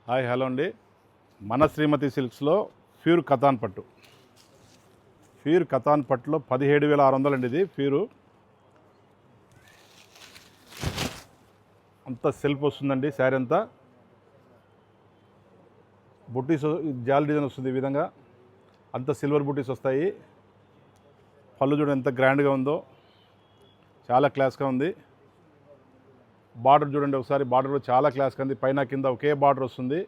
Hi hello అండి. మన శ్రీమతి సిల్క్స్లో pure katan పట్టు, ప్యూర్ కతాన్ పట్టులో 17,600 అండి. ఇది ప్యూరు అంతా సెల్ఫ్ వస్తుందండి. శారీ అంతా బుట్టీస్ జాల్ డిజైన్ వస్తుంది. ఈ విధంగా అంతా సిల్వర్ బుట్టీస్ వస్తాయి. పళ్ళు చూడండి ఎంత గ్రాండ్గా ఉందో, చాలా క్లాస్గా ఉంది. బార్డర్ చూడండి ఒకసారి, బార్డర్ కూడా చాలా క్లాస్గా ఉంది. పైన కింద ఒకే బార్డర్ వస్తుంది.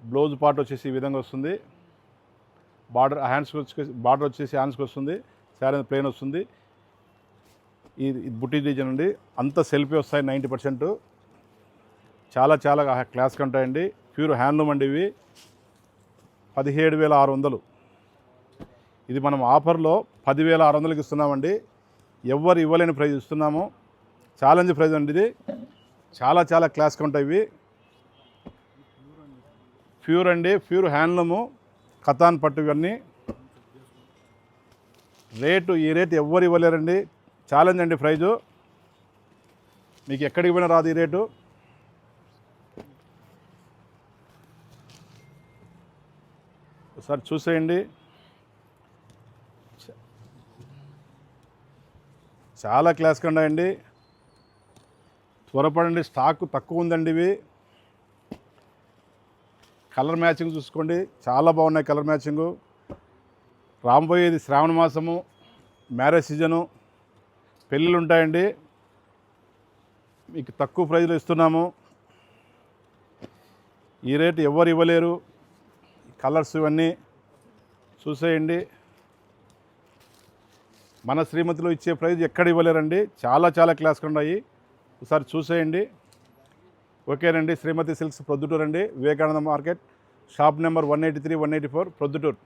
బ్లౌజ్ పార్ట్ వచ్చేసి ఈ విధంగా వస్తుంది. బార్డర్ వచ్చేసి హ్యాండ్స్కి వస్తుంది. శారీ ప్లెయిన్ వస్తుంది. ఈ బుట్టి డిజైన్ అండి. అంత సెల్ఫీ వస్తాయి 90%. చాలా చాలా క్లాస్గా ఉంటాయండి. ప్యూర్ హ్యాండ్లూమ్ అండి. ఇవి 17,600. ఇది మనం ఆఫర్లో 10,600కి ఇస్తున్నామండి. ఎవరు ఇవ్వలేని ప్రైజ్ ఇస్తున్నాము. ఛాలెంజ్ ప్రైజ్ అండి. ఇది చాలా చాలా క్లాస్గా ఉంటాయి. ఇవి ప్యూర్ అండి, ప్యూర్ హ్యాండ్లూము కతాన్ పట్టు. ఇవన్నీ ఈ రేటు ఎవ్వరు ఇవ్వలేరండి. ఛాలెంజ్ అండి ప్రైజు. మీకు ఎక్కడికి పోయినా రాదు ఈ రేటు. ఒకసారి చూసేయండి. చాలా క్లాస్గా ఉన్నాయండి. త్వరపడండి, స్టాక్ తక్కువ ఉందండి. ఇవి కలర్ మ్యాచింగ్ చూసుకోండి, చాలా బాగున్నాయి కలర్ మ్యాచింగు. రాబోయేది శ్రావణ మాసము, మ్యారేజ్ సీజను, పెళ్ళిళ్ళు ఉంటాయండి. మీకు తక్కువ ప్రైజ్లో ఇస్తున్నాము. ఈ రేటు ఎవరు ఇవ్వలేరు. కలర్స్ ఇవన్నీ చూసేయండి. మన శ్రీమతిలో ఇచ్చే ప్రైజ్ ఎక్కడ ఇవ్వలేరండి. చాలా చాలా క్లాస్గా ఉన్నాయి. ఒకసారి చూసేయండి. ఓకేనండి. శ్రీమతి సిల్క్స్ ప్రొద్దుటూరు అండి, Vivekananda market, shop number 183, 184 Proddatur.